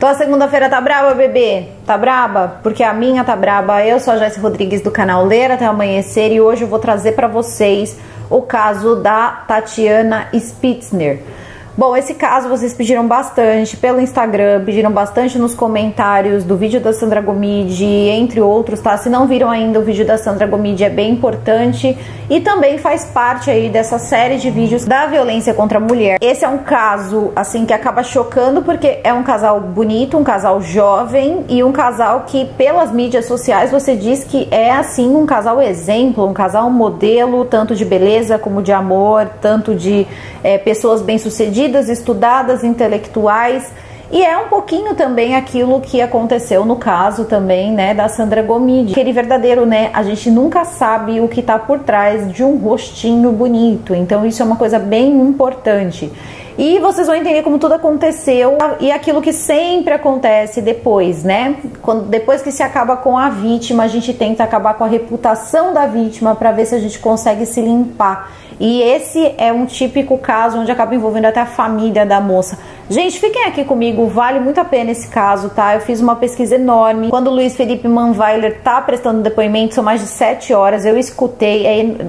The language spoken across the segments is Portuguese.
Tua segunda-feira tá braba, bebê? Tá braba? Porque a minha tá braba. Eu sou a Jéssica Rodrigues do canal Ler Até Amanhecer e hoje eu vou trazer pra vocês o caso da Tatiana Spitzner. Bom, esse caso vocês pediram bastante pelo Instagram, pediram bastante nos comentários do vídeo da Sandra Gomide, entre outros, tá? Se não viram ainda o vídeo da Sandra Gomide, é bem importante e também faz parte aí dessa série de vídeos da violência contra a mulher. Esse é um caso, assim, que acaba chocando porque é um casal bonito, um casal jovem e um casal que pelas mídias sociais você diz que é, assim, um casal exemplo, um casal modelo, tanto de beleza como de amor, tanto de pessoas bem-sucedidas, estudadas, intelectuais, e é um pouquinho também aquilo que aconteceu no caso também, né, da Sandra Gomide. Aquele verdadeiro, né, a gente nunca sabe o que tá por trás de um rostinho bonito, então isso é uma coisa bem importante. E vocês vão entender como tudo aconteceu e aquilo que sempre acontece depois, né? Depois que se acaba com a vítima, a gente tenta acabar com a reputação da vítima para ver se a gente consegue se limpar. E esse é um típico caso onde acaba envolvendo até a família da moça. Gente, fiquem aqui comigo, vale muito a pena esse caso, tá? Eu fiz uma pesquisa enorme. Quando o Luiz Felipe Manweiler tá prestando depoimento, são mais de 7 horas, eu escutei,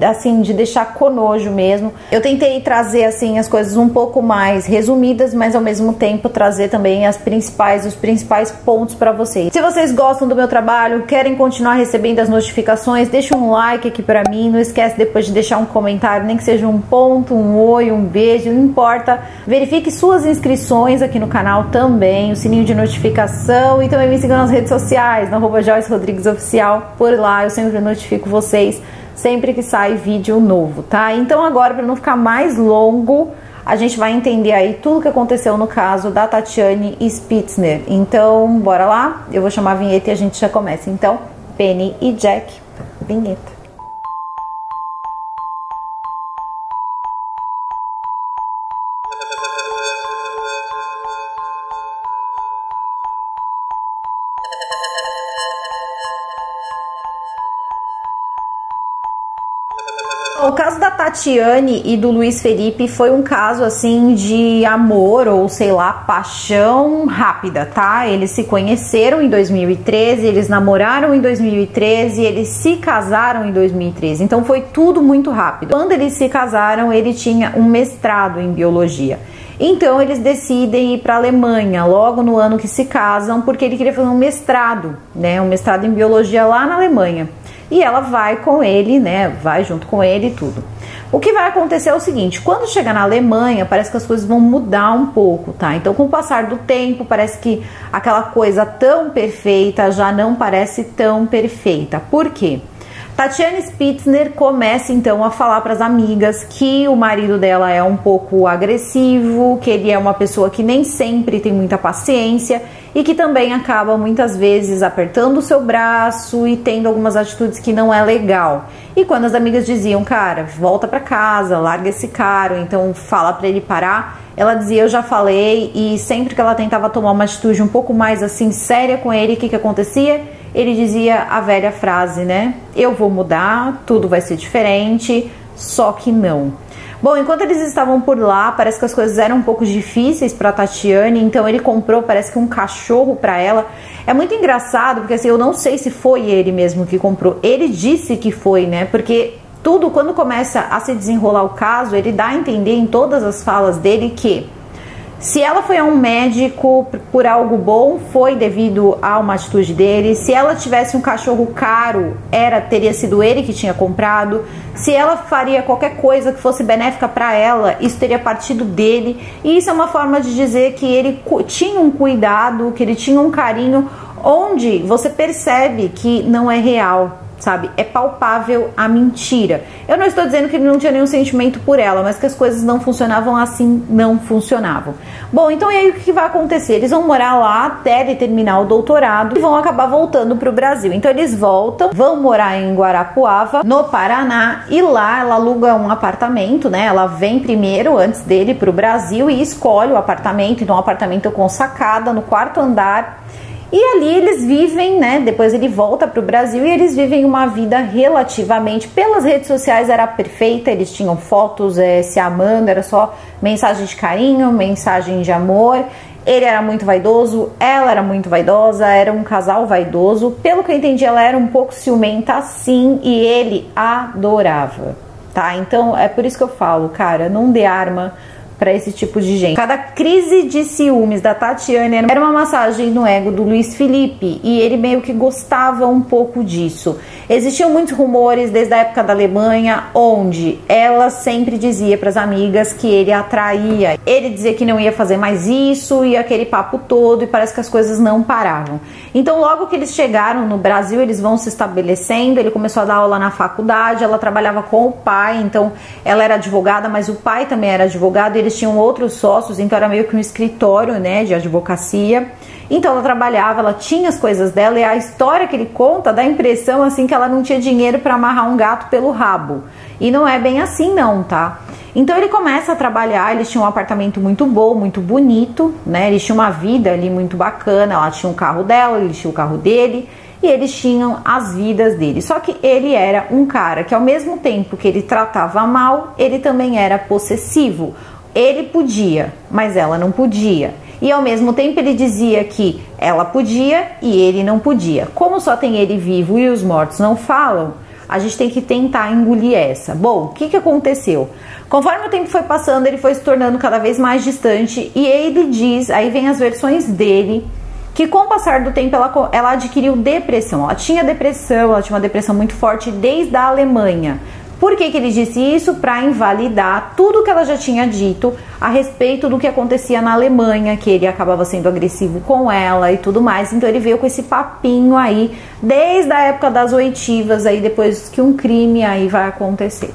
assim, de deixar com nojo mesmo. Eu tentei trazer, assim, as coisas um pouco mais resumidas, mas ao mesmo tempo trazer também os principais pontos pra vocês. Se vocês gostam do meu trabalho, querem continuar recebendo as notificações, deixa um like aqui pra mim, não esquece depois de deixar um comentário, nem que seja um ponto, um oi, um beijo, não importa. Verifique suas inscrições aqui no canal também, o sininho de notificação e também me sigam nas redes sociais, no @JoyceRodriguesOficial. Por lá eu sempre notifico vocês sempre que sai vídeo novo, tá? Então agora, para não ficar mais longo, a gente vai entender aí tudo o que aconteceu no caso da Tatiana Spitzner. Então, bora lá? Eu vou chamar a vinheta e a gente já começa. Então, Penny e Jack, vinheta. O caso da Tatiane e do Luiz Felipe foi um caso assim de amor ou sei lá, paixão rápida, tá? Eles se conheceram em 2013, eles namoraram em 2013, eles se casaram em 2013, então foi tudo muito rápido. Quando eles se casaram, ele tinha um mestrado em biologia. Então eles decidem ir para a Alemanha logo no ano que se casam, porque ele queria fazer um mestrado, né? Um mestrado em biologia lá na Alemanha. E ela vai com ele, né? Vai junto com ele e tudo. O que vai acontecer é o seguinte: quando chegar na Alemanha, parece que as coisas vão mudar um pouco, tá? Então, com o passar do tempo, parece que aquela coisa tão perfeita já não parece tão perfeita. Por quê? Tatiana Spitzner começa então a falar para as amigas que o marido dela é um pouco agressivo, que ele é uma pessoa que nem sempre tem muita paciência e que também acaba muitas vezes apertando o seu braço e tendo algumas atitudes que não é legal. E quando as amigas diziam, cara, volta para casa, larga esse cara, então fala para ele parar, ela dizia, eu já falei, e sempre que ela tentava tomar uma atitude um pouco mais assim séria com ele, o que acontecia? Ele dizia a velha frase, né? Eu vou mudar, tudo vai ser diferente, só que não. Bom, enquanto eles estavam por lá, parece que as coisas eram um pouco difíceis para Tatiane, então ele comprou, parece que um cachorro para ela. É muito engraçado, porque assim, eu não sei se foi ele mesmo que comprou. Ele disse que foi, né? Porque tudo, quando começa a se desenrolar o caso, ele dá a entender em todas as falas dele que se ela foi a um médico por algo bom, foi devido a uma atitude dele. Se ela tivesse um cachorro caro, teria sido ele que tinha comprado. Se ela faria qualquer coisa que fosse benéfica para ela, isso teria partido dele. E isso é uma forma de dizer que ele tinha um cuidado, que ele tinha um carinho, onde você percebe que não é real, sabe? É palpável a mentira. Eu não estou dizendo que ele não tinha nenhum sentimento por ela, mas que as coisas não funcionavam assim, não funcionavam. Bom, então e aí o que vai acontecer? Eles vão morar lá até ele terminar o doutorado e vão acabar voltando para o Brasil. Então eles voltam, vão morar em Guarapuava, no Paraná, e lá ela aluga um apartamento, né? Ela vem primeiro, antes dele, para o Brasil e escolhe o apartamento. Então um apartamento com sacada no 4º andar. E ali eles vivem, né? Depois ele volta para o Brasil e eles vivem uma vida relativamente, pelas redes sociais era perfeita, eles tinham fotos se amando, era só mensagem de carinho, mensagem de amor. Ele era muito vaidoso, ela era muito vaidosa, era um casal vaidoso. Pelo que eu entendi, ela era um pouco ciumenta sim, e ele adorava, tá? Então é por isso que eu falo, cara, não dê arma para esse tipo de gente. Cada crise de ciúmes da Tatiane era uma massagem no ego do Luiz Felipe, e ele meio que gostava um pouco disso. Existiam muitos rumores desde a época da Alemanha, onde ela sempre dizia para as amigas que ele atraía. Ele dizia que não ia fazer mais isso, e aquele papo todo, e parece que as coisas não paravam. Então logo que eles chegaram no Brasil, eles vão se estabelecendo. Ele começou a dar aula na faculdade, ela trabalhava com o pai, então ela era advogada, mas o pai também era advogado, e eles tinham outros sócios, então era meio que um escritório, né, de advocacia. Então ela trabalhava, ela tinha as coisas dela, e a história que ele conta dá a impressão assim que ela não tinha dinheiro para amarrar um gato pelo rabo. E não é bem assim não, tá? Então ele começa a trabalhar, eles tinham um apartamento muito bom, muito bonito, né? Eles tinham uma vida ali muito bacana, ela tinha o carro dela, ele tinha o carro dele, e eles tinham as vidas dele. Só que ele era um cara que ao mesmo tempo que ele tratava mal, ele também era possessivo. Ele podia, mas ela não podia. E ao mesmo tempo ele dizia que ela podia e ele não podia. Como só tem ele vivo e os mortos não falam, a gente tem que tentar engolir essa. Bom, o que aconteceu? Conforme o tempo foi passando, ele foi se tornando cada vez mais distante, e ele diz, aí vem as versões dele, que com o passar do tempo ela adquiriu depressão. Ela tinha uma depressão muito forte desde a Alemanha. Por que ele disse isso? Para invalidar tudo que ela já tinha dito a respeito do que acontecia na Alemanha, que ele acabava sendo agressivo com ela e tudo mais. Então ele veio com esse papinho aí, desde a época das oitivas, aí depois que um crime aí vai acontecer.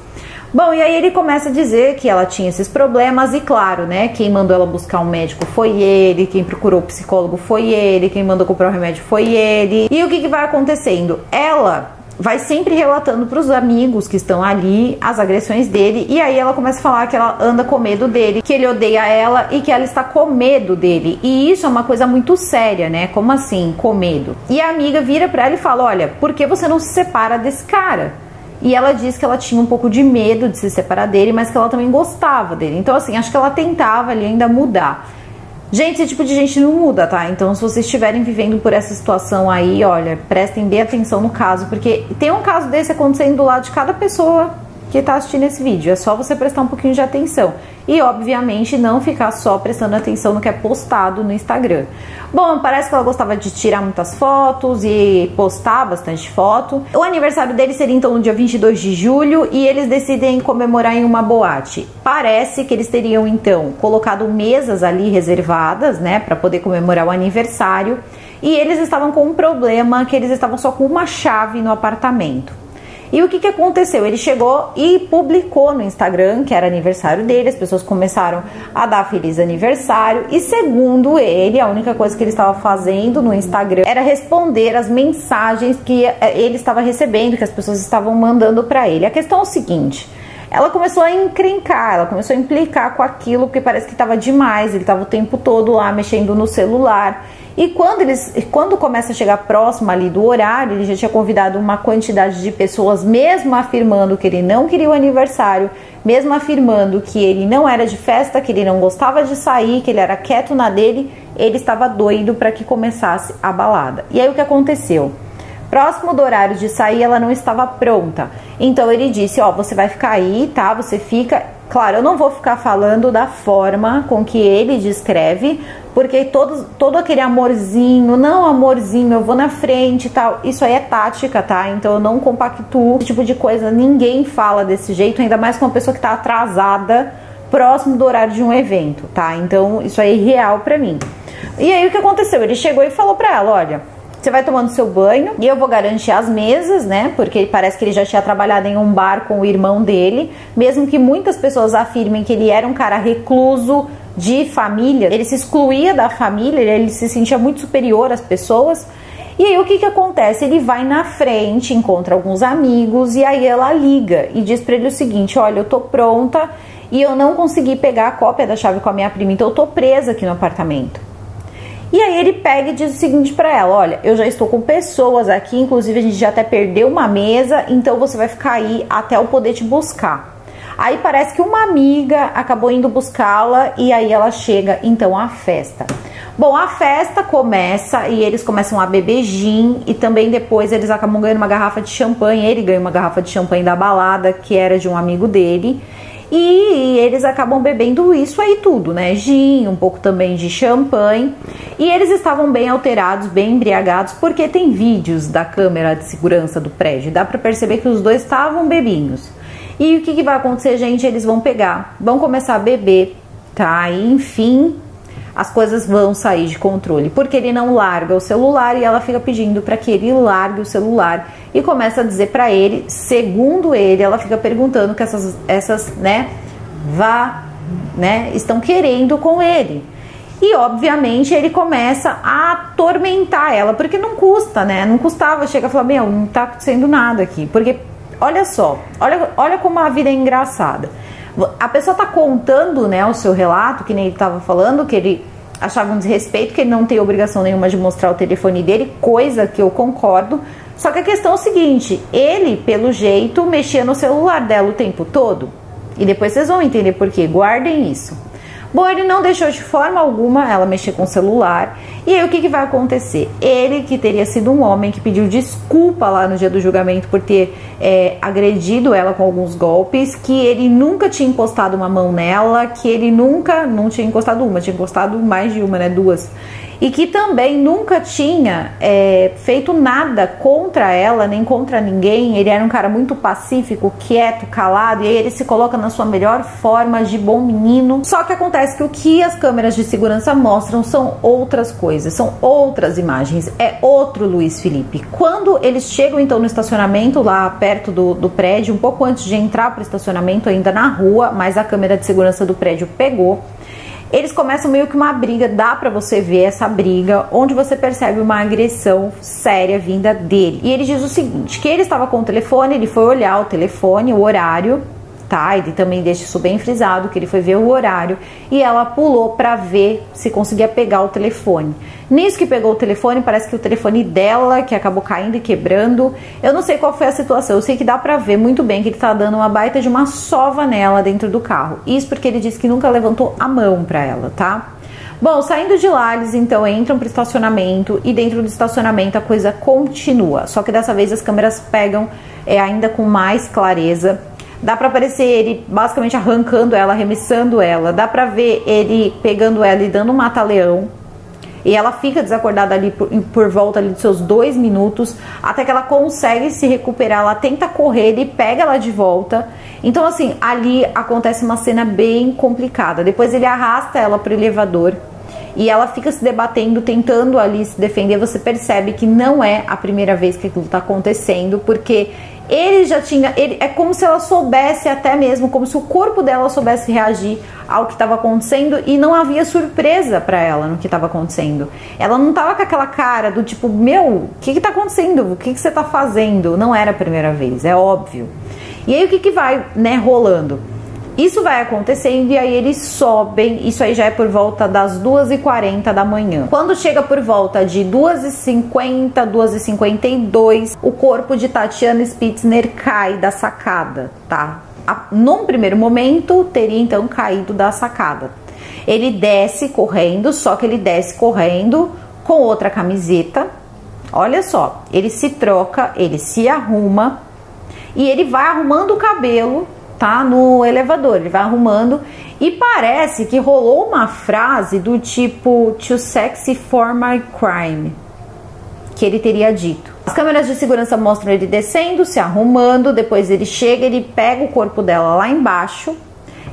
Bom, e aí ele começa a dizer que ela tinha esses problemas, e claro, né, quem mandou ela buscar um médico foi ele, quem procurou o psicólogo foi ele, quem mandou comprar o remédio foi ele. E o que vai acontecendo? Ela vai sempre relatando para os amigos que estão ali as agressões dele, e aí ela começa a falar que ela anda com medo dele, que ele odeia ela e que ela está com medo dele. E isso é uma coisa muito séria, né? Como assim, com medo? E a amiga vira para ela e fala, olha, por que você não se separa desse cara? E ela diz que ela tinha um pouco de medo de se separar dele, mas que ela também gostava dele. Então assim, acho que ela tentava ali ainda mudar. Gente, esse tipo de gente não muda, tá? Então, se vocês estiverem vivendo por essa situação aí, olha, prestem bem atenção no caso, porque tem um caso desse acontecendo do lado de cada pessoa que tá assistindo esse vídeo. É só você prestar um pouquinho de atenção. E, obviamente, não ficar só prestando atenção no que é postado no Instagram. Bom, parece que ela gostava de tirar muitas fotos e postar bastante foto. O aniversário dele seria, então, no dia 22 de julho, e eles decidem comemorar em uma boate. Parece que eles teriam, então, colocado mesas ali reservadas, né, para poder comemorar o aniversário. E eles estavam com um problema, que eles estavam só com uma chave no apartamento. E o que aconteceu? Ele chegou e publicou no Instagram que era aniversário dele, as pessoas começaram a dar feliz aniversário, e segundo ele, a única coisa que ele estava fazendo no Instagram era responder as mensagens que ele estava recebendo, que as pessoas estavam mandando para ele. A questão é o seguinte: ela começou a encrencar, ela começou a implicar com aquilo, porque parece que estava demais, ele estava o tempo todo lá mexendo no celular. E quando começa a chegar próximo ali do horário, ele já tinha convidado uma quantidade de pessoas, mesmo afirmando que ele não queria o aniversário, mesmo afirmando que ele não era de festa, que ele não gostava de sair, que ele era quieto na dele, ele estava doido para que começasse a balada. E aí o que aconteceu? Próximo do horário de sair, ela não estava pronta. Então ele disse, ó, você vai ficar aí, tá? Você fica... Claro, eu não vou ficar falando da forma com que ele descreve, porque todo aquele amorzinho, não amorzinho, eu vou na frente e tal, isso aí é tática, tá? Então eu não compactuo esse tipo de coisa, ninguém fala desse jeito, ainda mais com uma pessoa que tá atrasada, próximo do horário de um evento, tá? Então isso aí é irreal pra mim. E aí o que aconteceu? Ele chegou e falou pra ela, olha, você vai tomando seu banho e eu vou garantir as mesas, né? Porque parece que ele já tinha trabalhado em um bar com o irmão dele. Mesmo que muitas pessoas afirmem que ele era um cara recluso de família, ele se excluía da família, ele se sentia muito superior às pessoas. E aí o que acontece? Ele vai na frente, encontra alguns amigos, e aí ela liga e diz pra ele o seguinte, olha, eu tô pronta e eu não consegui pegar a cópia da chave com a minha prima, então eu tô presa aqui no apartamento. E aí ele pega e diz o seguinte pra ela, olha, eu já estou com pessoas aqui, inclusive a gente já até perdeu uma mesa, então você vai ficar aí até eu poder te buscar. Aí parece que uma amiga acabou indo buscá-la e aí ela chega então à festa. Bom, a festa começa e eles começam a beber gin e também depois eles acabam ganhando uma garrafa de champanhe. Ele ganha uma garrafa de champanhe da balada, que era de um amigo dele. E eles acabam bebendo isso aí tudo, né? Gin, um pouco também de champanhe. E eles estavam bem alterados, bem embriagados, porque tem vídeos da câmera de segurança do prédio. Dá pra perceber que os dois estavam bebinhos. E o que vai acontecer, gente? Eles vão pegar, vão começar a beber, tá? E, enfim, as coisas vão sair de controle, porque ele não larga o celular e ela fica pedindo para que ele largue o celular e começa a dizer para ele, segundo ele, ela fica perguntando que essas estão querendo com ele. E obviamente ele começa a atormentar ela, porque não custa, né? Não custava, chega a falar, meu, não tá acontecendo nada aqui, porque olha só, olha como a vida é engraçada. A pessoa tá contando, né, o seu relato, que nem ele tava falando, que ele achava um desrespeito, que ele não tem obrigação nenhuma de mostrar o telefone dele, coisa que eu concordo. Só que a questão é o seguinte, ele, pelo jeito, mexia no celular dela o tempo todo. E depois vocês vão entender por quê, guardem isso. Bom, ele não deixou de forma alguma ela mexer com o celular. E aí o que vai acontecer? Ele, que teria sido um homem que pediu desculpa lá no dia do julgamento por ter agredido ela com alguns golpes, que ele nunca tinha encostado uma mão nela, que ele nunca, não tinha encostado uma, tinha encostado mais de uma, né, duas. E que também nunca tinha feito nada contra ela, nem contra ninguém. Ele era um cara muito pacífico, quieto, calado, e aí ele se coloca na sua melhor forma de bom menino. Só que acontece que o que as câmeras de segurança mostram são outras coisas, são outras imagens, é outro Luiz Felipe. Quando eles chegam então no estacionamento, lá perto do prédio, um pouco antes de entrar para o estacionamento, ainda na rua, mas a câmera de segurança do prédio pegou, eles começam meio que uma briga, dá pra você ver essa briga, onde você percebe uma agressão séria vinda dele. E ele diz o seguinte, que ele estava com o telefone, ele foi olhar o telefone, o horário, tá? Ele também deixa isso bem frisado, que ele foi ver o horário, e ela pulou pra ver se conseguia pegar o telefone. Nisso que pegou o telefone, parece que o telefone dela, que acabou caindo e quebrando, eu não sei qual foi a situação, eu sei que dá pra ver muito bem que ele tá dando uma baita de uma sova nela dentro do carro. Isso porque ele disse que nunca levantou a mão pra ela, tá? Bom, saindo de lá, eles então entram pro estacionamento e dentro do estacionamento a coisa continua. Só que dessa vez as câmeras pegam ainda com mais clareza. Dá pra aparecer ele basicamente arrancando ela, arremessando ela. Dá pra ver ele pegando ela e dando um mata-leão. E ela fica desacordada ali por volta ali dos seus 2 minutos, até que ela consegue se recuperar, ela tenta correr, ele pega ela de volta. Então assim, ali acontece uma cena bem complicada. Depois ele arrasta ela pro elevador e ela fica se debatendo, tentando ali se defender. Você percebe que não é a primeira vez que aquilo tá acontecendo, porque ele já tinha, é como se ela soubesse até mesmo, como se o corpo dela soubesse reagir ao que estava acontecendo e não havia surpresa para ela no que estava acontecendo. Ela não estava com aquela cara do tipo, meu, o que está acontecendo? O que você está fazendo? Não era a primeira vez, é óbvio. E aí o que vai, né, rolando? Isso vai acontecendo e aí eles sobem, isso aí já é por volta das 2h40 da manhã. Quando chega por volta de 2h50, 2h52, o corpo de Tatiana Spitzner cai da sacada, tá? Num primeiro momento, teria então caído da sacada. Ele desce correndo, só que ele desce correndo com outra camiseta. Olha só, ele se troca, ele se arruma e ele vai arrumando o cabelo, tá, no elevador, ele vai arrumando e parece que rolou uma frase do tipo "too sexy for my crime", que ele teria dito. As câmeras de segurança mostram ele descendo, se arrumando, depois ele chega, ele pega o corpo dela lá embaixo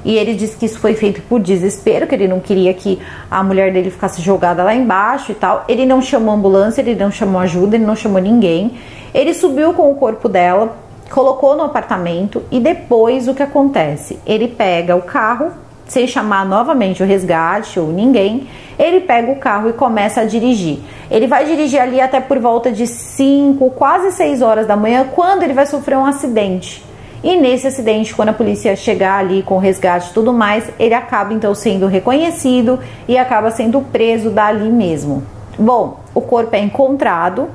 e ele diz que isso foi feito por desespero, que ele não queria que a mulher dele ficasse jogada lá embaixo e tal. Ele não chamou ambulância, ele não chamou ajuda, ele não chamou ninguém. Ele subiu com o corpo dela, colocou no apartamento e depois o que acontece? Ele pega o carro, sem chamar novamente o resgate ou ninguém, ele pega o carro e começa a dirigir. Ele vai dirigir ali até por volta de 5, quase 6 horas da manhã, quando ele vai sofrer um acidente. E nesse acidente, quando a polícia chegar ali com o resgate e tudo mais, ele acaba então sendo reconhecido e acaba sendo preso dali mesmo. Bom, o corpo é encontrado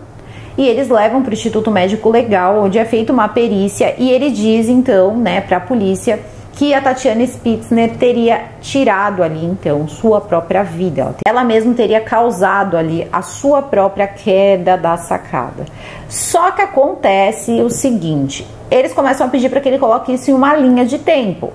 e eles levam para o Instituto Médico Legal, onde é feita uma perícia, e ele diz então, né, para a polícia que a Tatiane Spitzner teria tirado ali então sua própria vida. Ela mesma teria causado ali a sua própria queda da sacada. Só que acontece o seguinte, eles começam a pedir para que ele coloque isso em uma linha de tempo.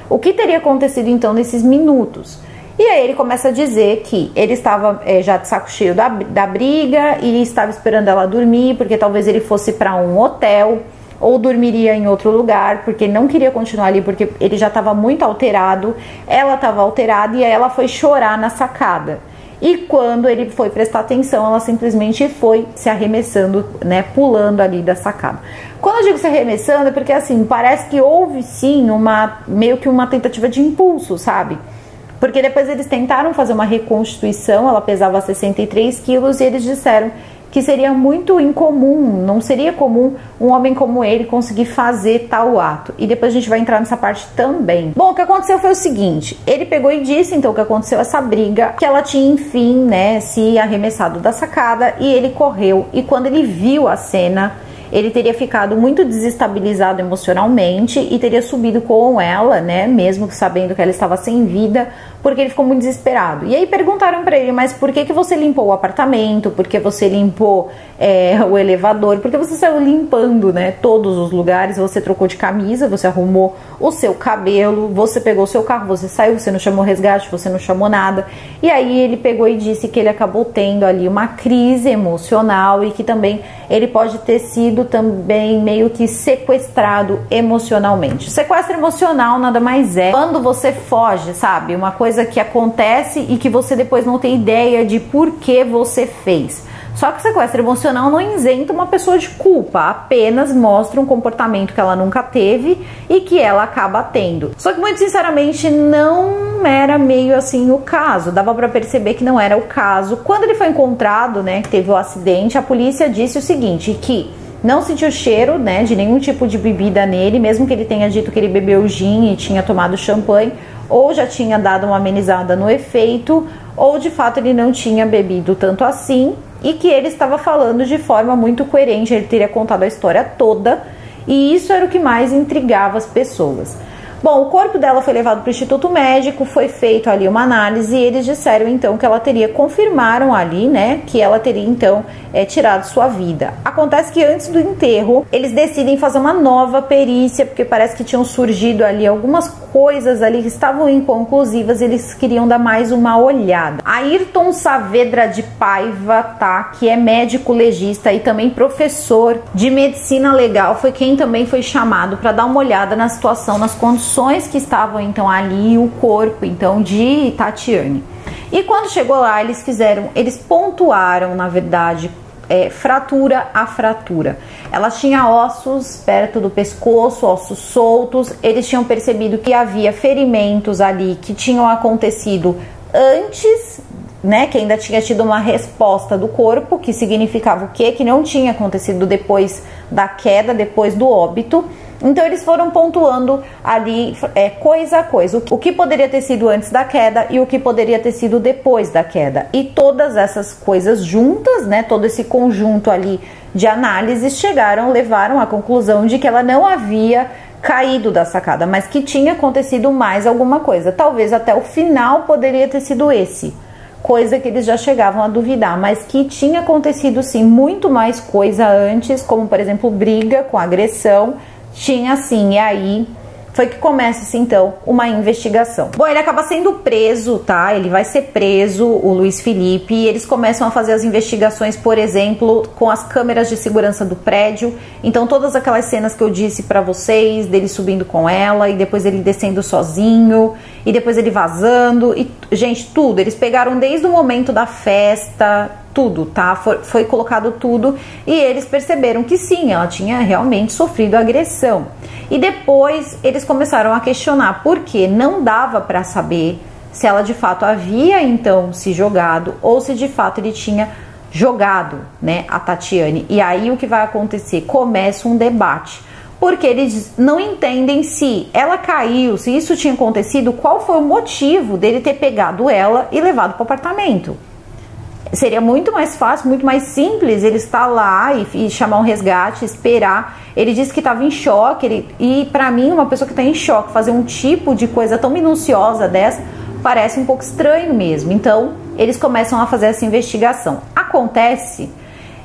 O que teria acontecido então nesses minutos? E aí ele começa a dizer que ele estava já de saco cheio da briga e estava esperando ela dormir, porque talvez ele fosse para um hotel ou dormiria em outro lugar, porque ele não queria continuar ali, porque ele já estava muito alterado, ela estava alterada, e aí ela foi chorar na sacada. E quando ele foi prestar atenção, ela simplesmente foi se arremessando, né, pulando ali da sacada. Quando eu digo se arremessando, é porque assim, parece que houve sim meio que uma tentativa de impulso, sabe? Porque depois eles tentaram fazer uma reconstituição, ela pesava 63 quilos, e eles disseram que seria muito incomum, não seria comum um homem como ele conseguir fazer tal ato. E depois a gente vai entrar nessa parte também. Bom, o que aconteceu foi o seguinte, ele pegou e disse então que aconteceu essa briga, que ela tinha enfim, né, se arremessado da sacada, e ele correu, e quando ele viu a cena, ele teria ficado muito desestabilizado emocionalmente e teria subido com ela, né, mesmo sabendo que ela estava sem vida, porque ele ficou muito desesperado. E aí perguntaram para ele, mas por que você limpou o apartamento? Por que você limpou o elevador? Por que você saiu limpando, né, todos os lugares? Você trocou de camisa, você arrumou o seu cabelo, você pegou o seu carro, você saiu, você não chamou resgate, você não chamou nada. E aí ele pegou e disse que ele acabou tendo ali uma crise emocional e que também ele pode ter sido também meio que sequestrado emocionalmente. Sequestro emocional nada mais é quando você foge, sabe? Uma coisa que acontece e que você depois não tem ideia de por que você fez. Só que sequestro emocional não isenta uma pessoa de culpa, apenas mostra um comportamento que ela nunca teve e que ela acaba tendo. Só que muito sinceramente não era meio assim o caso, dava pra perceber que não era o caso. Quando ele foi encontrado, né, que teve o acidente, a polícia disse o seguinte, que não sentiu cheiro, né, de nenhum tipo de bebida nele, mesmo que ele tenha dito que ele bebeu gin e tinha tomado champanhe, ou já tinha dado uma amenizada no efeito, ou de fato ele não tinha bebido tanto assim, e que ele estava falando de forma muito coerente, ele teria contado a história toda, e isso era o que mais intrigava as pessoas. Bom, o corpo dela foi levado para o Instituto Médico, foi feito ali uma análise e eles disseram então que ela teria, confirmaram ali, né, que ela teria então tirado sua vida. Acontece que antes do enterro, eles decidem fazer uma nova perícia, porque parece que tinham surgido ali algumas coisas ali que estavam inconclusivas, eles queriam dar mais uma olhada. Ayrton Saavedra de Paiva, tá, que é médico legista e também professor de medicina legal, foi quem também foi chamado para dar uma olhada na situação, nas condições que estavam então ali, o corpo então de Tatiane. E quando chegou lá, eles pontuaram, na verdade, fratura a fratura. Ela tinha ossos perto do pescoço, ossos soltos. Eles tinham percebido que havia ferimentos ali que tinham acontecido antes, né, que ainda tinha tido uma resposta do corpo, que significava o quê? Que não tinha acontecido depois da queda, depois do óbito. Então eles foram pontuando ali coisa a coisa, o que poderia ter sido antes da queda e o que poderia ter sido depois da queda. E todas essas coisas juntas, né, todo esse conjunto ali de análises levaram à conclusão de que ela não havia caído da sacada, mas que tinha acontecido mais alguma coisa. Talvez até o final poderia ter sido esse, coisa que eles já chegavam a duvidar, mas que tinha acontecido sim muito mais coisa antes, como por exemplo briga com agressão. Tinha sim, e aí foi que começa então uma investigação. Bom, ele acaba sendo preso, tá? Ele vai ser preso, o Luiz Felipe, e eles começam a fazer as investigações, por exemplo, com as câmeras de segurança do prédio. Então todas aquelas cenas que eu disse pra vocês, dele subindo com ela, e depois ele descendo sozinho, e depois ele vazando, e gente, tudo. Eles pegaram desde o momento da festa, tudo, tá? Foi colocado tudo e eles perceberam que sim, ela tinha realmente sofrido agressão. E depois eles começaram a questionar porque não dava para saber se ela de fato havia então se jogado ou se de fato ele tinha jogado, né, a Tatiane. E aí o que vai acontecer? Começa um debate, porque eles não entendem se ela caiu, se isso tinha acontecido, qual foi o motivo dele ter pegado ela e levado para o apartamento. Seria muito mais fácil, muito mais simples ele estar lá e chamar um resgate, esperar. Ele disse que estava em choque, e pra mim, uma pessoa que está em choque, fazer um tipo de coisa tão minuciosa dessa, parece um pouco estranho mesmo. Então, eles começam a fazer essa investigação. Acontece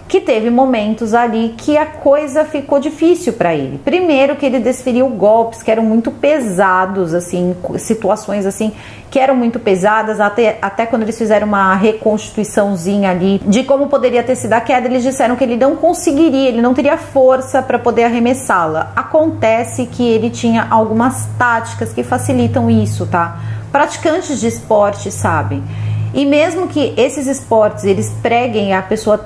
que teve momentos ali que a coisa ficou difícil para ele. Primeiro que ele desferiu golpes que eram muito pesados, assim, situações assim que eram muito pesadas, até quando eles fizeram uma reconstituiçãozinha ali de como poderia ter sido a queda, eles disseram que ele não conseguiria, ele não teria força para poder arremessá-la. Acontece que ele tinha algumas táticas que facilitam isso, tá? Praticantes de esporte sabem. E mesmo que esses esportes, eles preguem a pessoa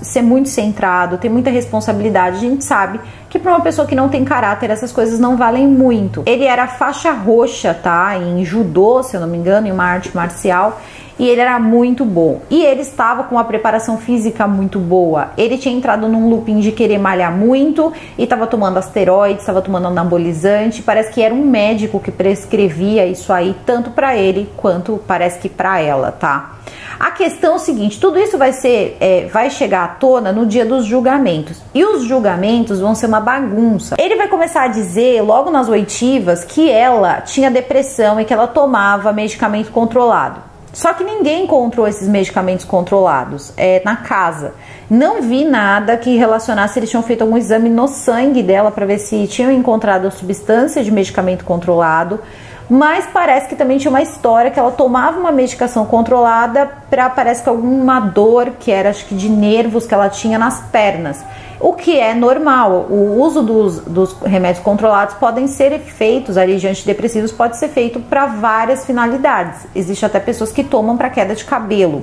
ser muito centrado, ter muita responsabilidade, a gente sabe que para uma pessoa que não tem caráter, essas coisas não valem muito. Ele era faixa roxa, tá? Em judô, se eu não me engano, em uma arte marcial. E ele era muito bom. E ele estava com uma preparação física muito boa. Ele tinha entrado num looping de querer malhar muito e estava tomando asteroides, estava tomando anabolizante. Parece que era um médico que prescrevia isso aí, tanto para ele quanto parece que para ela, tá? A questão é o seguinte, tudo isso vai chegar à tona no dia dos julgamentos. E os julgamentos vão ser uma bagunça. Ele vai começar a dizer, logo nas oitivas, que ela tinha depressão e que ela tomava medicamento controlado. Só que ninguém encontrou esses medicamentos controlados na casa. Não vi nada que relacionasse, eles tinham feito algum exame no sangue dela para ver se tinham encontrado substância de medicamento controlado. Mas parece que também tinha uma história que ela tomava uma medicação controlada para, parece que alguma dor que era, acho que de nervos que ela tinha nas pernas. O que é normal, o uso dos remédios controlados podem ser feitos, ali de antidepressivos pode ser feito para várias finalidades. Existe até pessoas que tomam para queda de cabelo.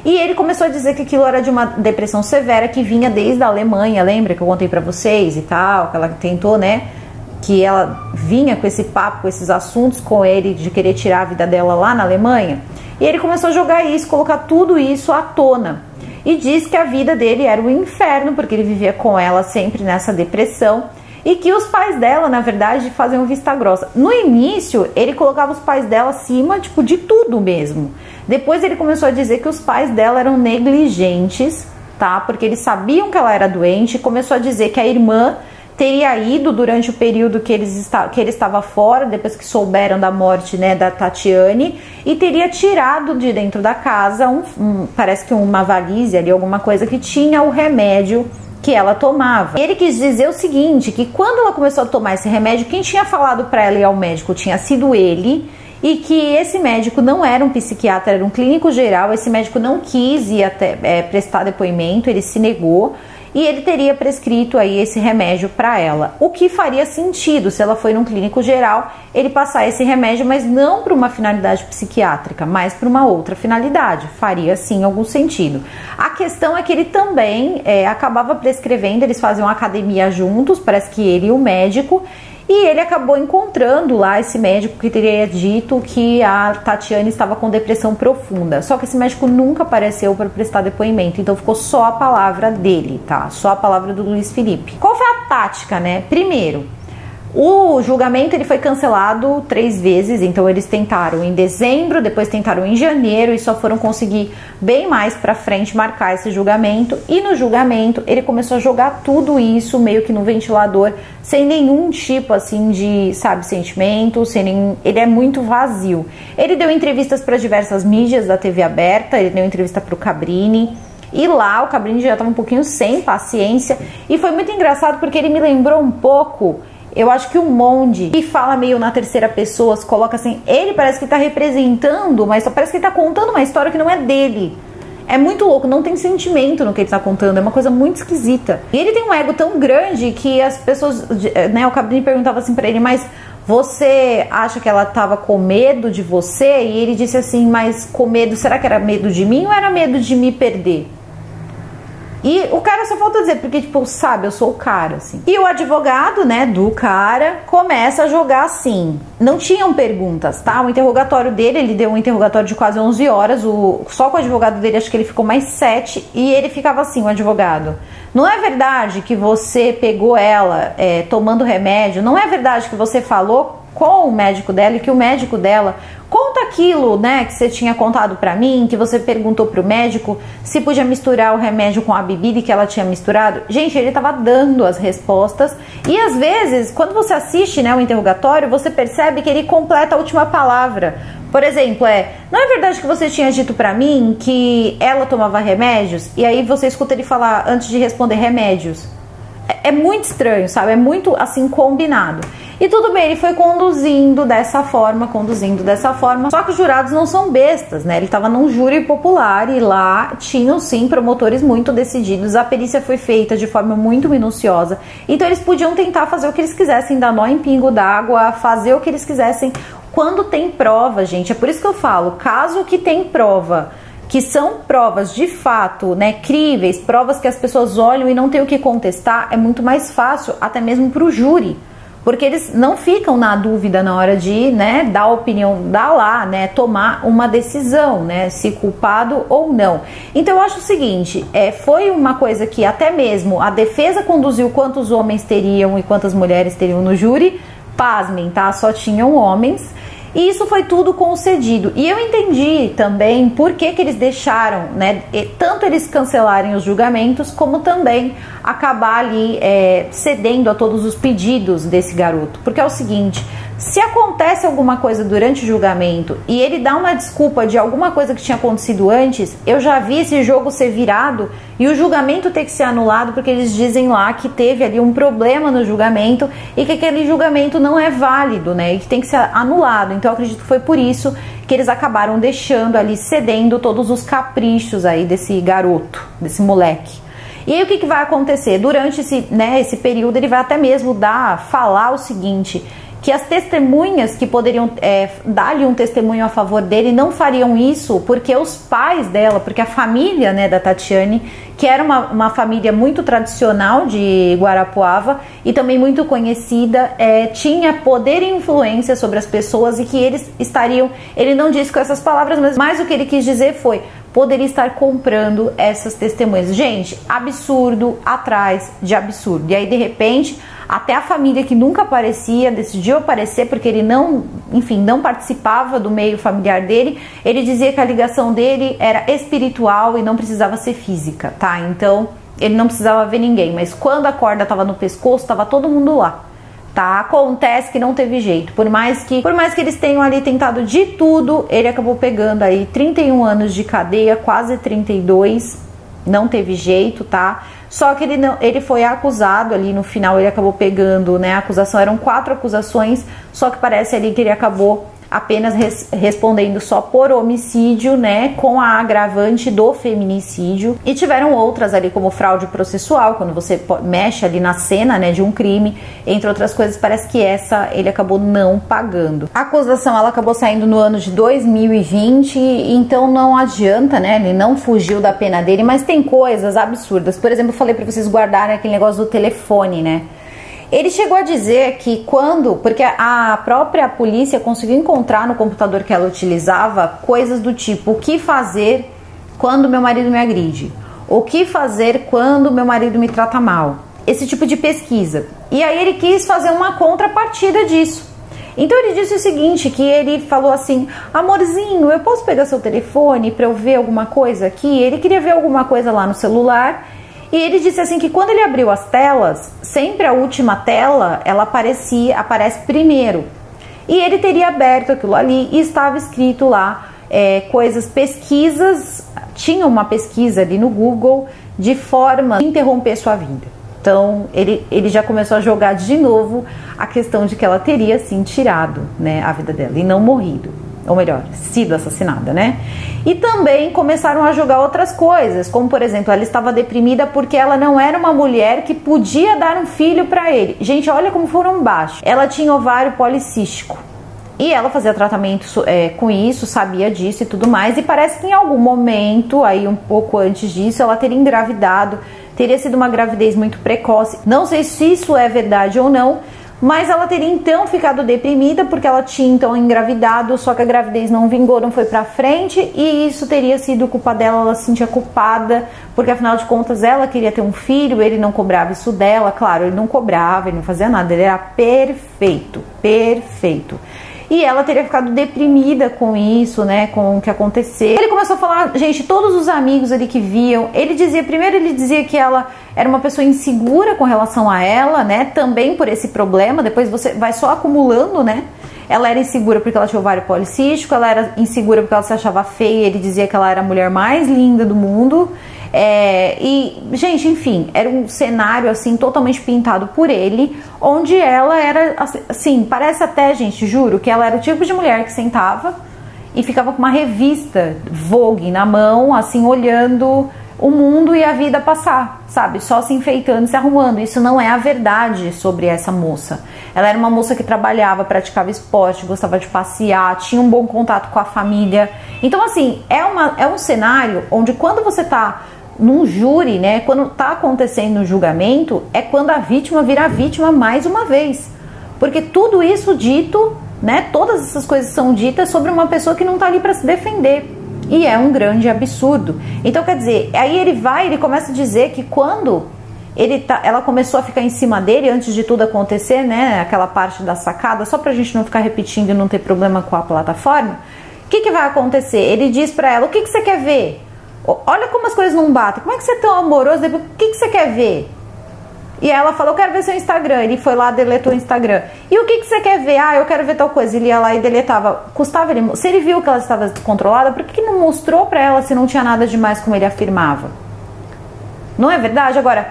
E ele começou a dizer que aquilo era de uma depressão severa que vinha desde a Alemanha, lembra que eu contei para vocês e tal, que ela tentou, né? Que ela vinha com esse papo, com esses assuntos com ele de querer tirar a vida dela lá na Alemanha. E ele começou a jogar isso, colocar tudo isso à tona. E diz que a vida dele era um inferno, porque ele vivia com ela sempre nessa depressão. E que os pais dela, na verdade, faziam vista grossa. No início, ele colocava os pais dela acima, tipo, de tudo mesmo. Depois ele começou a dizer que os pais dela eram negligentes, tá? Porque eles sabiam que ela era doente. E começou a dizer que a irmã teria ido durante o período que ele estava fora, depois que souberam da morte, né, da Tatiane, e teria tirado de dentro da casa, parece que uma valise ali, alguma coisa que tinha o remédio que ela tomava. Ele quis dizer o seguinte, que quando ela começou a tomar esse remédio, quem tinha falado para ela ir ao médico tinha sido ele, e que esse médico não era um psiquiatra, era um clínico geral. Esse médico não quis ir até prestar depoimento, ele se negou. E ele teria prescrito aí esse remédio para ela. O que faria sentido se ela foi num clínico geral, ele passar esse remédio, mas não para uma finalidade psiquiátrica, mas para uma outra finalidade. Faria sim algum sentido. A questão é que ele também acabava prescrevendo, eles faziam academia juntos, parece que ele e o médico, e ele acabou encontrando lá esse médico que teria dito que a Tatiane estava com depressão profunda. Só que esse médico nunca apareceu para prestar depoimento, então ficou só a palavra dele, tá? Só a palavra do Luiz Felipe. Qual foi a tática, né? Primeiro, o julgamento ele foi cancelado 3 vezes, então eles tentaram em dezembro, depois tentaram em janeiro e só foram conseguir bem mais pra frente marcar esse julgamento. E no julgamento ele começou a jogar tudo isso meio que no ventilador, sem nenhum tipo assim de, sabe, sentimento, sem nenhum... Ele é muito vazio. Ele deu entrevistas para diversas mídias da TV aberta, ele deu entrevista pro Cabrini. E lá o Cabrini já estava um pouquinho sem paciência. E foi muito engraçado porque ele me lembrou um pouco... Eu acho que o Monde, que fala meio na terceira pessoa, se coloca assim, ele parece que tá representando, mas só parece que ele tá contando uma história que não é dele. É muito louco, não tem sentimento no que ele tá contando, é uma coisa muito esquisita. E ele tem um ego tão grande que as pessoas, né, o Cabrini perguntava assim pra ele, mas você acha que ela tava com medo de você? E ele disse assim, mas com medo, será que era medo de mim ou era medo de me perder? E o cara só falta dizer, porque, tipo, sabe, eu sou o cara, assim. E o advogado, né, do cara, começa a jogar assim. Não tinham perguntas, tá? O interrogatório dele, ele deu um interrogatório de quase 11 horas. Só com o advogado dele, acho que ele ficou mais 7. E ele ficava assim, o advogado. Não é verdade que você pegou ela tomando remédio? Não é verdade que você falou com o médico dela, e que o médico dela conta aquilo, né, que você tinha contado pra mim, que você perguntou pro médico se podia misturar o remédio com a bebida e que ela tinha misturado. Gente, ele tava dando as respostas, e às vezes, quando você assiste, né, o interrogatório, você percebe que ele completa a última palavra. Por exemplo, não é verdade que você tinha dito pra mim que ela tomava remédios? E aí você escuta ele falar, antes de responder, remédios. É muito estranho, sabe? É muito, assim, combinado. E tudo bem, ele foi conduzindo dessa forma. Só que os jurados não são bestas, né? Ele estava num júri popular e lá tinham, sim, promotores muito decididos. A perícia foi feita de forma muito minuciosa. Então eles podiam tentar fazer o que eles quisessem, dar nó em pingo d'água, fazer o que eles quisessem. Quando tem prova, gente, é por isso que eu falo, caso que tem prova, que são provas de fato, né, críveis, provas que as pessoas olham e não tem o que contestar, é muito mais fácil, até mesmo para o júri, porque eles não ficam na dúvida na hora de, né, dar opinião, tomar uma decisão, né, se culpado ou não. Então eu acho o seguinte, foi uma coisa que até mesmo a defesa conduziu quantos homens teriam e quantas mulheres teriam no júri. Pasmem, tá? Só tinham homens. E isso foi tudo concedido. E eu entendi também por que eles deixaram, né? Tanto eles cancelarem os julgamentos, como também acabar ali cedendo a todos os pedidos desse garoto. Porque é o seguinte, se acontece alguma coisa durante o julgamento e ele dá uma desculpa de alguma coisa que tinha acontecido antes, eu já vi esse jogo ser virado e o julgamento ter que ser anulado, porque eles dizem lá que teve ali um problema no julgamento e que aquele julgamento não é válido, né? E que tem que ser anulado. Então eu acredito que foi por isso que eles acabaram deixando ali, cedendo todos os caprichos aí desse garoto, desse moleque. E aí o que vai acontecer? Durante esse período ele vai até mesmo falar o seguinte, que as testemunhas que poderiam dar-lhe um testemunho a favor dele não fariam isso porque os pais dela, porque a família, né, da Tatiane, que era uma família muito tradicional de Guarapuava e também muito conhecida, tinha poder e influência sobre as pessoas e que eles estariam, ele não disse com essas palavras, mas o que ele quis dizer foi, poderia estar comprando essas testemunhas. Gente, absurdo atrás de absurdo. E aí, de repente, até a família que nunca aparecia, decidiu aparecer porque ele não participava do meio familiar dele. Ele dizia que a ligação dele era espiritual e não precisava ser física, tá? Então, ele não precisava ver ninguém, mas quando a corda estava no pescoço, estava todo mundo lá. Tá? Acontece que não teve jeito, por mais que eles tenham ali tentado de tudo, ele acabou pegando aí 31 anos de cadeia, quase 32, não teve jeito, tá? Só que ele foi acusado ali no final, ele acabou pegando, né, a acusação, eram 4 acusações, só que parece ali que ele acabou apenas respondendo só por homicídio, né, com a agravante do feminicídio. E tiveram outras ali, como fraude processual, quando você mexe ali na cena, né, de um crime, entre outras coisas. Parece que essa ele acabou não pagando. A acusação, ela acabou saindo no ano de 2020, então não adianta, né, ele não fugiu da pena dele, mas tem coisas absurdas. Por exemplo, eu falei pra vocês guardarem aquele negócio do telefone, né. Ele chegou a dizer que porque a própria polícia conseguiu encontrar no computador que ela utilizava coisas do tipo, o que fazer quando meu marido me agride? O que fazer quando meu marido me trata mal? Esse tipo de pesquisa. E aí ele quis fazer uma contrapartida disso. Então ele disse o seguinte, que ele falou assim, amorzinho, eu posso pegar seu telefone para eu ver alguma coisa aqui? Ele queria ver alguma coisa lá no celular. E ele disse assim que quando ele abriu as telas, sempre a última tela, ela aparece primeiro. E ele teria aberto aquilo ali e estava escrito lá pesquisas, tinha uma pesquisa ali no Google de forma de interromper sua vida. Então ele já começou a jogar de novo a questão de que ela teria sim tirado, né, a vida dela e não morrido. Ou melhor, sido assassinada, né? E também começaram a jogar outras coisas, como por exemplo, ela estava deprimida porque ela não era uma mulher que podia dar um filho para ele. Gente, olha como foram baixos. Ela tinha ovário policístico e ela fazia tratamento com isso, sabia disso e tudo mais. E parece que em algum momento, aí um pouco antes disso, ela teria engravidado, teria sido uma gravidez muito precoce. Não sei se isso é verdade ou não, Mas ela teria então ficado deprimida porque ela tinha então engravidado, só que a gravidez não vingou, não foi pra frente, e isso teria sido culpa dela, ela se sentia culpada, porque afinal de contas ela queria ter um filho, ele não cobrava isso dela, claro, ele não cobrava, ele não fazia nada, ele era perfeito, perfeito. E ela teria ficado deprimida com isso, né, com o que aconteceu. Ele começou a falar, gente, todos os amigos ali que viam, ele dizia que ela era uma pessoa insegura com relação a ela, né, também por esse problema, depois você vai só acumulando, né. Ela era insegura porque ela tinha ovário policístico, ela era insegura porque ela se achava feia, ele dizia que ela era a mulher mais linda do mundo. E, gente, enfim, era um cenário, assim, totalmente pintado por ele, onde ela era, assim, parece até, gente, juro, que ela era o tipo de mulher que sentava e ficava com uma revista Vogue na mão, assim, olhando o mundo e a vida passar, sabe? Só se enfeitando, se arrumando. Isso não é a verdade sobre essa moça. Ela era uma moça que trabalhava, praticava esporte, gostava de passear, tinha um bom contato com a família. Então, assim, é um cenário onde quando você tá num júri, né, quando tá acontecendo o julgamento, é quando a vítima vira a vítima mais uma vez. Porque tudo isso dito, né, todas essas coisas são ditas sobre uma pessoa que não tá ali para se defender. E é um grande absurdo. Então, quer dizer, aí ele começa a dizer que quando ela começou a ficar em cima dele, antes de tudo acontecer, né, aquela parte da sacada, só pra gente não ficar repetindo e não ter problema com a plataforma, o que vai acontecer? Ele diz pra ela, o que você quer ver? Olha como as coisas não batem. Como é que você é tão amoroso? O que você quer ver? E ela falou, eu quero ver seu Instagram. Ele foi lá, deletou o Instagram. E o que você quer ver? Ah, eu quero ver tal coisa. Ele ia lá e deletava. Custava ele... Se ele viu que ela estava descontrolada, por que não mostrou pra ela se não tinha nada demais, como ele afirmava? Não é verdade? Agora,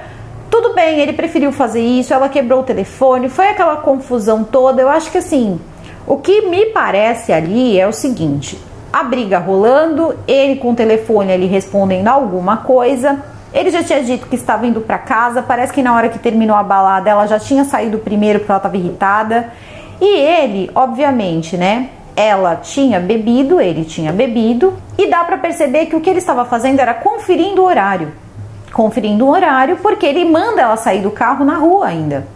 tudo bem, ele preferiu fazer isso, ela quebrou o telefone, foi aquela confusão toda. Eu acho que assim, o que me parece ali é o seguinte... A briga rolando, ele com o telefone ali respondendo alguma coisa. Ele já tinha dito que estava indo para casa. Parece que na hora que terminou a balada ela já tinha saído primeiro porque ela estava irritada. E ele, obviamente, né? Ela tinha bebido, ele tinha bebido. E dá para perceber que o que ele estava fazendo era conferindo o horário. Conferindo o horário porque ele manda ela sair do carro na rua ainda.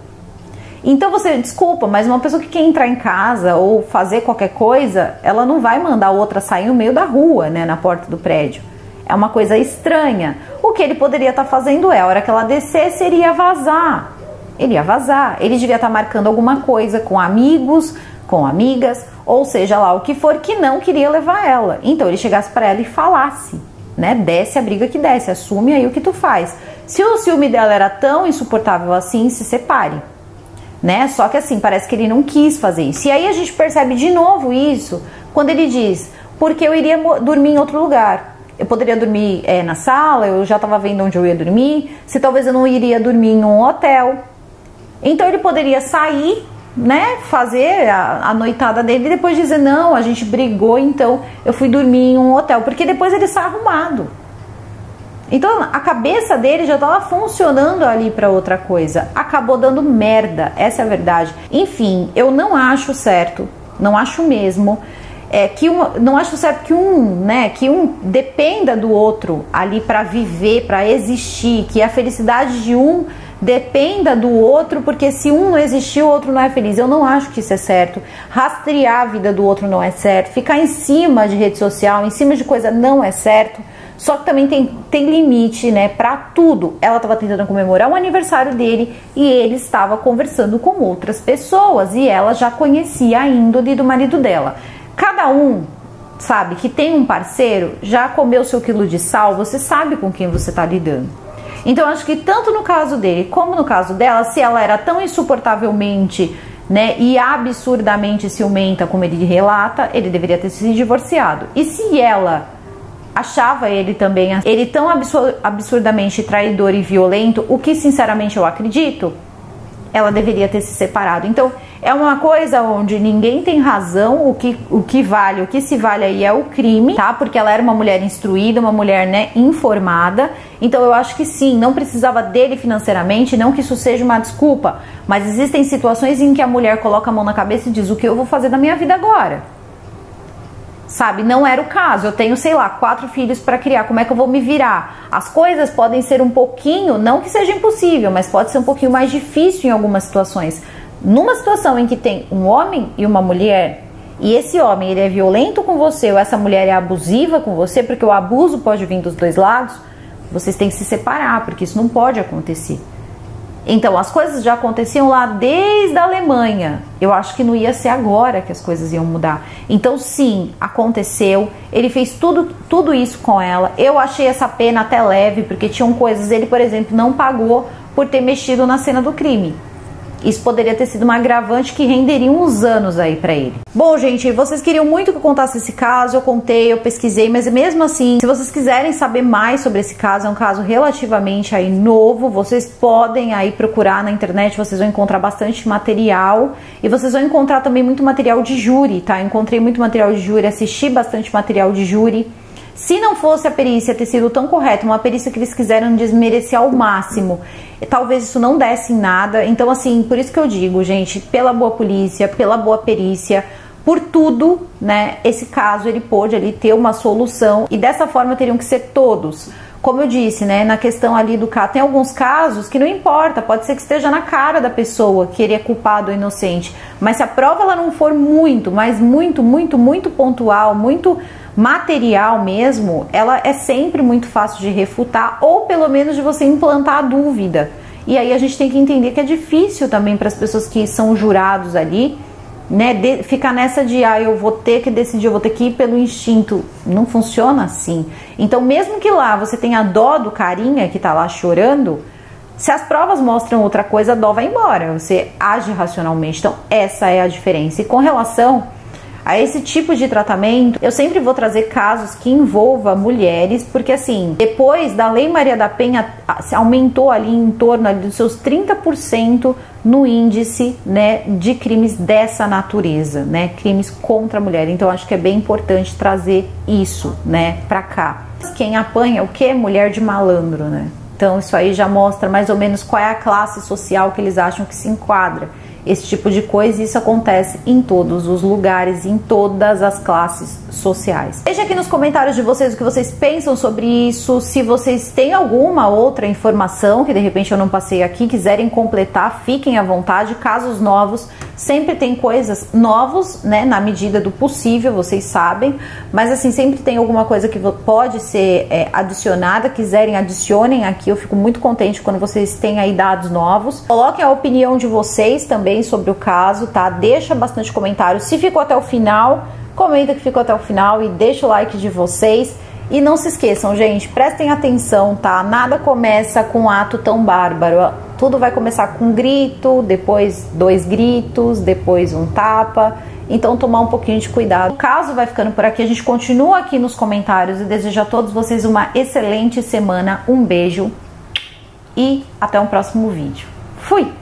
Então você, desculpa, mas uma pessoa que quer entrar em casa ou fazer qualquer coisa, ela não vai mandar outra sair no meio da rua, né, na porta do prédio. É uma coisa estranha. O que ele poderia estar fazendo é, a hora que ela descesse, ele ia vazar. Ele ia vazar. Ele devia estar marcando alguma coisa com amigos, com amigas, ou seja lá o que for, que não queria levar ela. Então ele chegasse para ela e falasse, né, desce a briga que desce, assume aí o que tu faz. Se o ciúme dela era tão insuportável assim, se separe. Né? Só que assim, parece que ele não quis fazer isso. E aí a gente percebe de novo isso quando ele diz, porque eu iria dormir em outro lugar. Eu poderia dormir na sala, eu já estava vendo onde eu ia dormir, se talvez eu não iria dormir em um hotel. Então ele poderia sair, né, fazer a noitada dele e depois dizer, não, a gente brigou, então eu fui dormir em um hotel, porque depois ele sai arrumado. Então a cabeça dele já estava funcionando ali para outra coisa. Acabou dando merda, essa é a verdade. Enfim, eu não acho certo, não acho mesmo, não acho certo que um dependa do outro ali para viver, para existir, que a felicidade de um dependa do outro, porque se um não existir, o outro não é feliz. Eu não acho que isso é certo. Rastrear a vida do outro não é certo. Ficar em cima de rede social, em cima de coisa não é certo. Só que também tem limite, né, pra tudo. Ela estava tentando comemorar o aniversário dele e ele estava conversando com outras pessoas e ela já conhecia a índole do marido dela. Cada um, sabe, que tem um parceiro, já comeu seu quilo de sal, você sabe com quem você está lidando. Então acho que tanto no caso dele como no caso dela, se ela era tão insuportavelmente, né, e absurdamente ciumenta como ele relata, ele deveria ter se divorciado. E se ela achava ele também, ele tão absurdamente traidor e violento, o que sinceramente eu acredito, ela deveria ter se separado. Então é uma coisa onde ninguém tem razão, o que vale, o que se vale aí é o crime, tá? Porque ela era uma mulher instruída, uma mulher, né, informada. Então eu acho que sim, não precisava dele financeiramente, não que isso seja uma desculpa, mas existem situações em que a mulher coloca a mão na cabeça e diz, o que eu vou fazer da minha vida agora? Sabe, não era o caso, eu tenho, sei lá, 4 filhos para criar, como é que eu vou me virar? As coisas podem ser um pouquinho, não que seja impossível, mas pode ser um pouquinho mais difícil em algumas situações. Numa situação em que tem um homem e uma mulher, e esse homem ele é violento com você, ou essa mulher é abusiva com você, porque o abuso pode vir dos dois lados, vocês têm que se separar, porque isso não pode acontecer. Então, as coisas já aconteciam lá desde a Alemanha. Eu acho que não ia ser agora que as coisas iam mudar. Então, sim, aconteceu. Ele fez tudo isso com ela. Eu achei essa pena até leve, porque tinham coisas... Ele, por exemplo, não pagou por ter mexido na cena do crime. Isso poderia ter sido uma agravante que renderia uns anos aí pra ele. Bom, gente, vocês queriam muito que eu contasse esse caso, eu contei, eu pesquisei, mas mesmo assim, se vocês quiserem saber mais sobre esse caso, é um caso relativamente aí novo, vocês podem aí procurar na internet, vocês vão encontrar bastante material e vocês vão encontrar também muito material de júri, tá? Eu encontrei muito material de júri, assisti bastante material de júri. Se não fosse a perícia ter sido tão correta, uma perícia que eles quiseram desmerecer ao máximo, talvez isso não desse em nada. Então, assim, por isso que eu digo, gente, pela boa polícia, pela boa perícia, por tudo, né, esse caso ele pôde ali ter uma solução e dessa forma teriam que ser todos. Como eu disse, né, na questão ali do caso, tem alguns casos que não importa, pode ser que esteja na cara da pessoa que ele é culpado ou inocente, mas se a prova ela não for muito, mas muito pontual, muito material mesmo, ela é sempre muito fácil de refutar ou pelo menos de você implantar a dúvida. E aí a gente tem que entender que é difícil também para as pessoas que são jurados ali, né, ficar nessa de eu vou ter que decidir, eu vou ter que ir pelo instinto. Não funciona assim. Então, mesmo que lá você tenha dó do carinha que tá lá chorando, se as provas mostram outra coisa, a dó vai embora. Você age racionalmente. Então, essa é a diferença. E com relação a esse tipo de tratamento, eu sempre vou trazer casos que envolvam mulheres, porque assim, depois da Lei Maria da Penha, aumentou ali em torno ali dos seus 30% no índice, né, de crimes dessa natureza, né, crimes contra a mulher. Então acho que é bem importante trazer isso, né, pra cá. Quem apanha o que? Mulher de malandro, né? Então isso aí já mostra mais ou menos qual é a classe social que eles acham que se enquadra. Esse tipo de coisa, isso acontece em todos os lugares, em todas as classes sociais. Deixa aqui nos comentários de vocês o que vocês pensam sobre isso, se vocês têm alguma outra informação que de repente eu não passei aqui, quiserem completar, fiquem à vontade. Casos novos, sempre tem coisas novas, né, na medida do possível, vocês sabem, mas assim, sempre tem alguma coisa que pode ser adicionada, quiserem adicionem aqui, eu fico muito contente quando vocês têm aí dados novos. Coloquem a opinião de vocês também sobre o caso, tá? Deixa bastante comentário. Se ficou até o final, comenta que ficou até o final e deixa o like de vocês. E não se esqueçam, gente, prestem atenção, tá? Nada começa com um ato tão bárbaro. Tudo vai começar com um grito, depois 2 gritos, depois um tapa. Então tomar um pouquinho de cuidado. O caso vai ficando por aqui. A gente continua aqui nos comentários e desejo a todos vocês uma excelente semana. Um beijo e até um próximo vídeo. Fui!